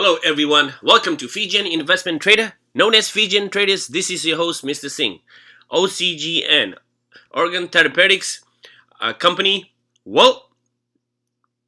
Hello everyone, welcome to Fijian Investment Trader, known as Fijian Traders. This is your host Mr. Singh. OCGN, Organ Therapeutics company. Well,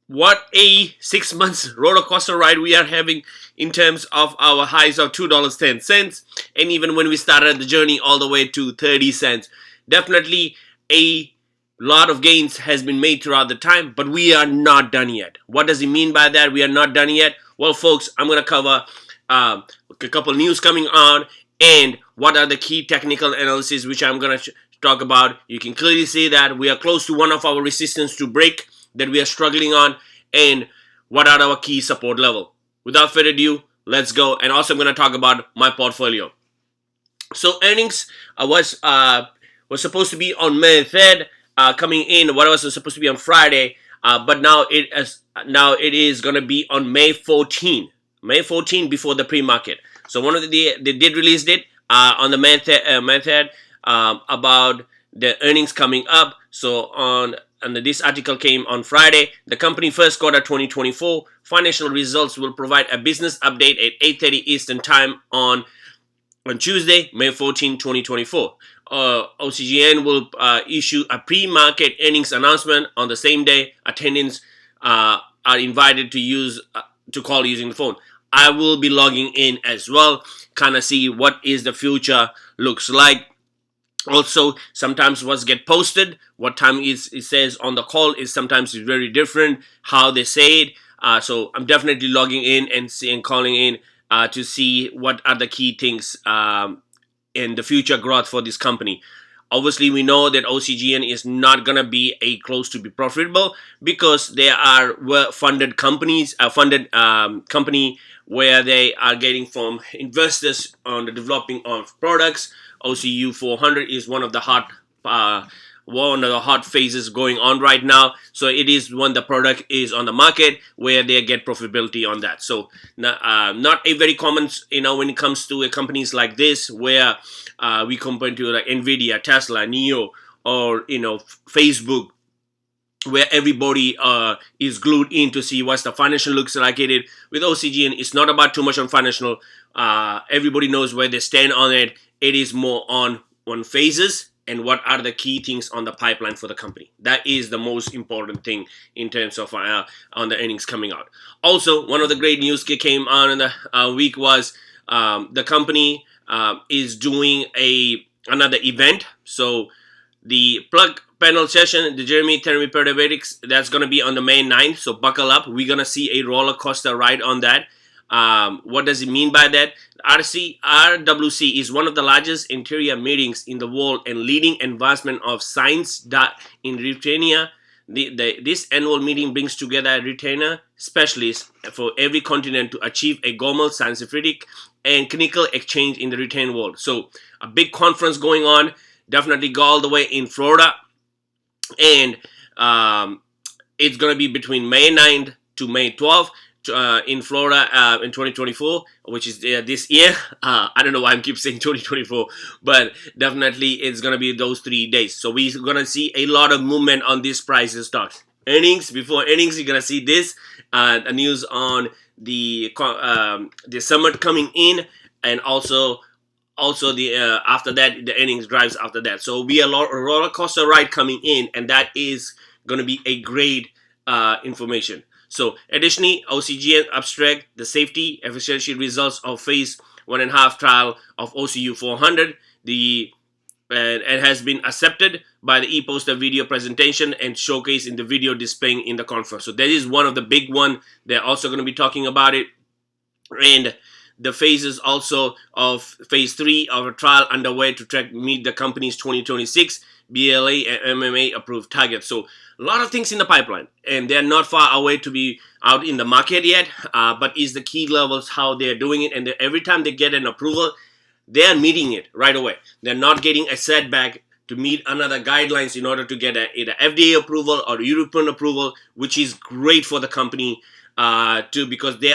what a 6 months roller coaster ride we are having in terms of our highs of $2.10, and even when we started the journey all the way to 30 cents. Definitely a lot of gains has been made throughout the time, but we are not done yet. What does it mean by that? We are not done yet. Well, folks, I'm going to cover a couple news coming on and what are the key technical analysis which I'm going to talk about. You can clearly see that we are close to one of our resistance to break that we are struggling on, and what are our key support level. Without further ado, let's go. And also I'm going to talk about my portfolio. So earnings was supposed to be on May 3rd, coming in. What was supposed to be on Friday, but now it is going to be on May 14. May 14 before the pre-market. So one of they did release it on the May 3rd about the earnings coming up. So this article came on Friday. The company first quarter 2024 financial results will provide a business update at 8:30 Eastern Time on Tuesday, May 14, 2024. OCGN will issue a pre-market earnings announcement on the same day. Attendants are invited to call using the phone. I will be logging in as well, kind of see what is the future looks like. Also, sometimes what's get posted, what time it says on the call is sometimes very different how they say it. So I'm definitely logging in and calling in to see what are the key things in the future growth for this company. Obviously, we know that OCGN is not gonna be close to be profitable because they are funded companies, company where they are getting from investors on the developing of products. OCU 400 is one of the hot phases going on right now. So it is when the product is on the market where they get profitability on that. So not a very common, when it comes to companies like this where we compare to like Nvidia, Tesla, Neo, or Facebook, where everybody is glued in to see what's the financial looks like. It with OCGN, it's not about too much on financial. Everybody knows where they stand on it. It is more on phases and what are the key things on the pipeline for the company. That is the most important thing in terms of on the earnings coming out. Also, one of the great news that came on in the week was the company is doing another event. So the plug panel session, the Jeremy Therapeutics, that's going to be on the May 9th. So buckle up. We're going to see a roller coaster ride on that. What does it mean by that? RWC is one of the largest interior meetings in the world and leading advancement of science in Retainer. This annual meeting brings together retainer specialists for every continent to achieve a global scientific and clinical exchange in the retained world. So a big conference going on. Definitely go all the way in Florida, and it's going to be between May 9th to May 12th. In Florida in 2024, which is this year. I don't know why I keep saying 2024, but definitely it's going to be those 3 days. So we're going to see a lot of movement on these prices stocks. Before earnings, you're going to see this the news on the summit coming in, and also the after that the earnings drives after that. So we a roller coaster ride coming in, and that is going to be a great information. So additionally, OCGN abstract the safety efficiency results of phase 1.5 trial of OCU 400. And has been accepted by the e-poster video presentation and showcase in the video displaying in the conference. So that is one of the big one. They're also going to be talking about it. And the phases also of phase 3 of a trial underway to meet the company's 2026 BLA and MMA approved targets. So a lot of things in the pipeline, and they're not far away to be out in the market yet, but is the key levels how they're doing it, and every time they get an approval, they're meeting it right away. They're not getting a setback to meet another guidelines in order to get either FDA approval or European approval, which is great for the company too, because they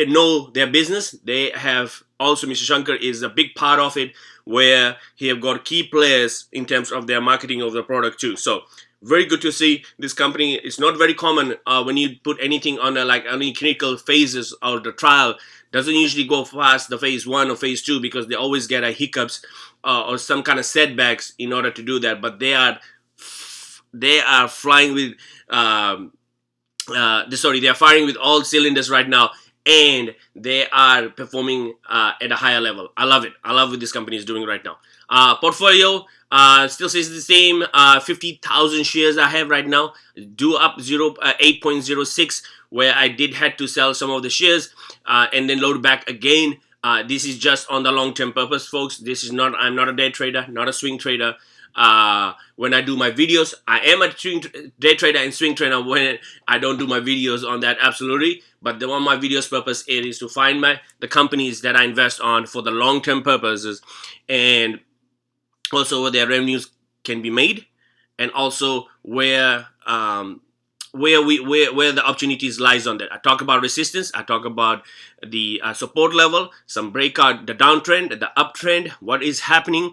know their business. They have also, Mr. Shankar is a big part of it, where he have got key players in terms of their marketing of the product too. So Very good to see this company. It's not very common when you put anything on like any clinical phases of the trial. Doesn't usually go past the phase 1 or phase 2 because they always get a hiccups or some kind of setbacks in order to do that. But they are flying with they are firing with all cylinders right now, and they are performing at a higher level. I love it. I love what this company is doing right now. Portfolio still says the same. 50,000 shares I have right now. Do up 8.06, where I did had to sell some of the shares and then load back again. This is just on the long-term purpose, folks. This is not. I'm not a day trader, not a swing trader. When I do my videos, I am a day trader and swing trader when I don't do my videos on that, absolutely. But the one my videos purpose it is to find the companies that I invest on for the long-term purposes, and also where their revenues can be made, and also where the opportunities lies on that. I talk about resistance, I talk about the support level, some breakout, the downtrend, the uptrend, what is happening,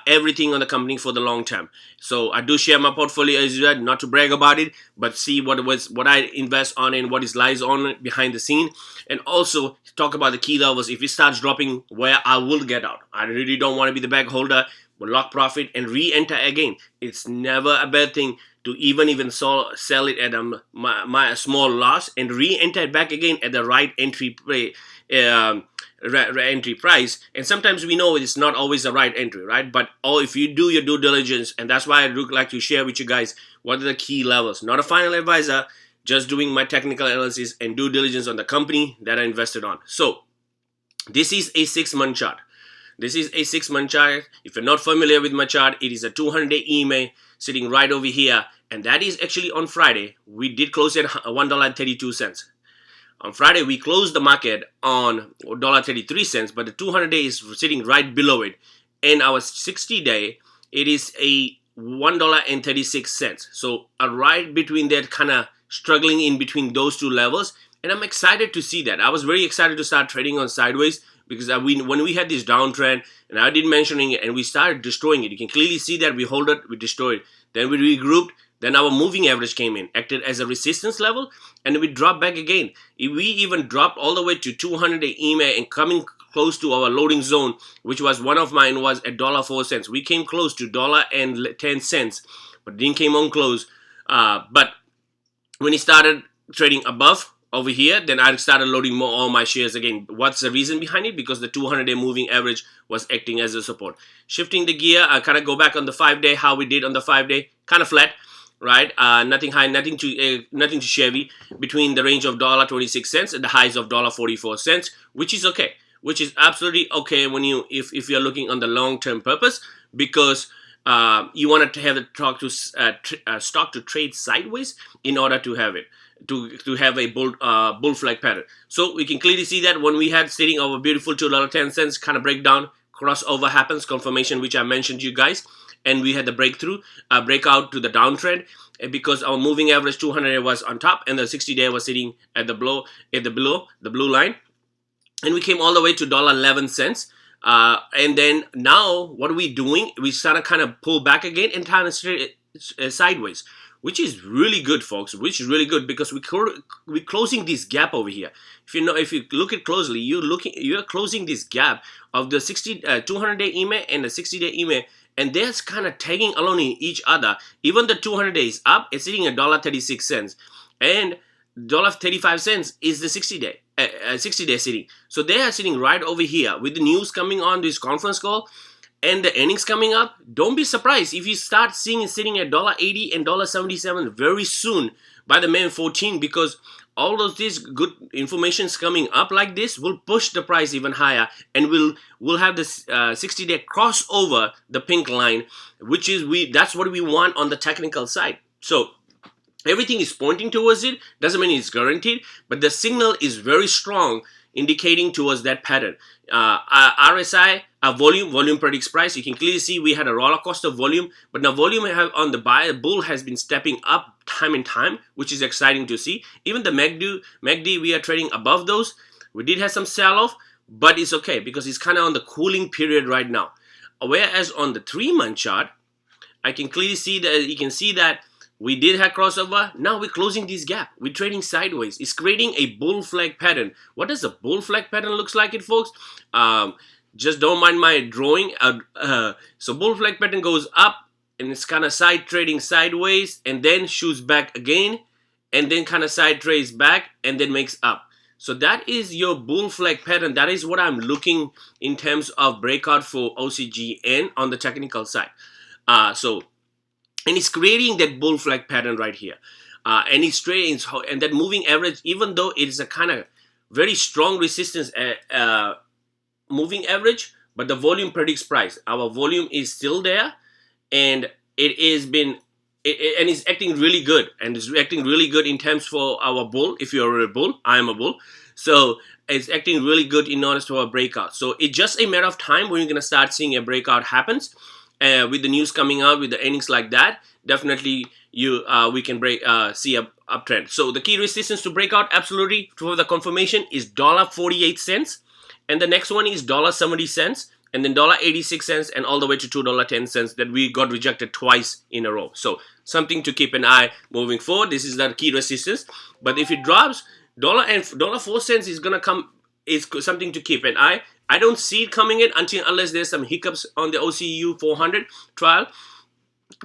everything on the company for the long term. So I do share my portfolio as well, not to brag about it, but see what I invest on and what is lies on behind the scene, and also talk about the key levels. If it starts dropping, where I will get out. I really don't want to be the bag holder, but lock profit and re-enter again. It's never a bad thing to even sell it at a small loss and re-enter it back again at the right entry entry price. And sometimes we know it's not always the right entry, right? But if you do your due diligence, and that's why I would like to share with you guys what are the key levels. Not a final advisor, just doing my technical analysis and due diligence on the company that I invested on. So this is a 6-month chart. This is a 6-month chart. If you're not familiar with my chart, it is a 200-day EMA sitting right over here, and that is actually on Friday. We did close at $1.32. On Friday, we closed the market on $1.33, but the 200-day is sitting right below it. And our 60-day, it is a $1.36. So right between that, kind of struggling in between those two levels. And I'm excited to see that. I was very excited to start trading on sideways, because when we had this downtrend, and I did mentioning it, and we started destroying it. You can clearly see that we hold it, we destroyed it. Then we regrouped. Then our moving average came in, acted as a resistance level, and we dropped back again. We even dropped all the way to 200-day EMA and coming close to our loading zone, which was one of mine was at $1.04. We came close to $1.10, but didn't came on close. But when it started trading above over here, then I started loading more all my shares again. What's the reason behind it? Because the 200-day moving average was acting as a support. Shifting the gear, I kind of go back on the 5-day, how we did on the 5-day, kind of flat, right? Nothing high, nothing too shabby, between the range of $1.26 and the highs of $1.44, which is okay, which is absolutely okay when if you're looking on the long-term purpose, because you want to have the stock to trade sideways in order to have it. To have a bull flag pattern. So we can clearly see that when we had sitting over beautiful $2.10 kind of breakdown, crossover happens, confirmation, which I mentioned to you guys, and we had the breakout to the downtrend, because our moving average 200 was on top and the 60-day was sitting at the blue line, and we came all the way to $1.11. And then now what are we doing? We started kind of pull back again and kind of straight sideways, which is really good, folks. Which is really good, because we're closing this gap over here. If you look at closely, you're closing this gap of the 200-day EMA and the 60-day EMA, and they're kind of tagging along in each other. Even the 200 days up, it's sitting at $1.36, and $1.35 is the 60-day sitting. So they are sitting right over here with the news coming on this conference call and the earnings coming up. Don't be surprised if you start seeing it sitting at $1.80 and $1.77 very soon by the May 14, because all of this good information's coming up like this will push the price even higher, and we'll have this 60-day cross over the pink line, which is that's what we want on the technical side. So everything is pointing towards it. Doesn't mean it's guaranteed, but the signal is very strong, indicating towards that pattern. RSI, volume predicts price. You can clearly see we had a roller coaster of volume, but now volume on the bull has been stepping up time and time, which is exciting to see. Even the MACD, we are trading above those. We did have some sell-off, but it's okay because it's kind of on the cooling period right now. Whereas on the 3-month chart, I can clearly see that you can see that we did have crossover. Now we're closing this gap. We're trading sideways. It's creating a bull flag pattern. What does a bull flag pattern looks like, it folks? Just don't mind my drawing. So bull flag pattern goes up and it's kind of side trading sideways and then shoots back again and then kind of side trades back and then makes up. So that is your bull flag pattern. That is what I'm looking in terms of breakout for OCGN on the technical side. And it's creating that bull flag pattern right here. And it's trading, and that moving average, even though it is a kind of very strong resistance moving average, but the volume predicts price. Our volume is still there, and it is been, and it's acting really good, and it's acting really good in terms for our bull. If you're a bull, I am a bull, so it's acting really good in order to our breakout. So it's just a matter of time when you're gonna start seeing a breakout happens. With the news coming out, with the earnings like that, definitely we can see a uptrend. So the key resistance to breakout, absolutely, for the confirmation, is $0.48, and the next one is $0.70, and then $0.86, and all the way to $2.10 that we got rejected twice in a row. So something to keep an eye moving forward. This is the key resistance. But if it drops, $0.04 is gonna come. Is something to keep an eye. I don't see it coming in unless there's some hiccups on the OCU 400 trial.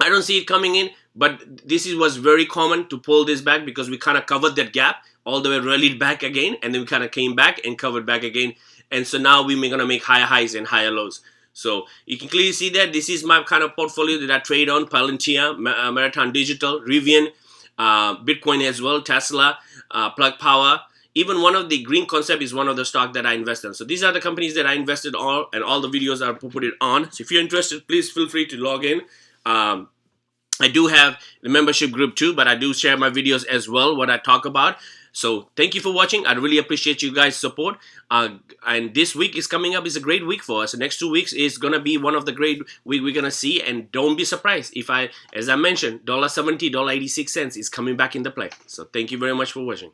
I don't see it coming in, but this was very common to pull this back because we kind of covered that gap all the way, rallied back again, and then we kind of came back and covered back again. And so now we're going to make higher highs and higher lows. So you can clearly see that this is my kind of portfolio that I trade on: Palantir, Marathon Digital, Rivian, Bitcoin as well, Tesla, Plug Power. Even one of the green concept is one of the stock that I invest in. So these are the companies that I invested on, and all the videos I put it on. So if you're interested, please feel free to log in. I do have the membership group too, but I do share my videos as well, what I talk about. So thank you for watching. I really appreciate you guys' support. And this week is coming up. It's a great week for us. The next 2 weeks is going to be one of the great week we're going to see. And don't be surprised if as I mentioned, $0.70, $0.86 is coming back into play. So thank you very much for watching.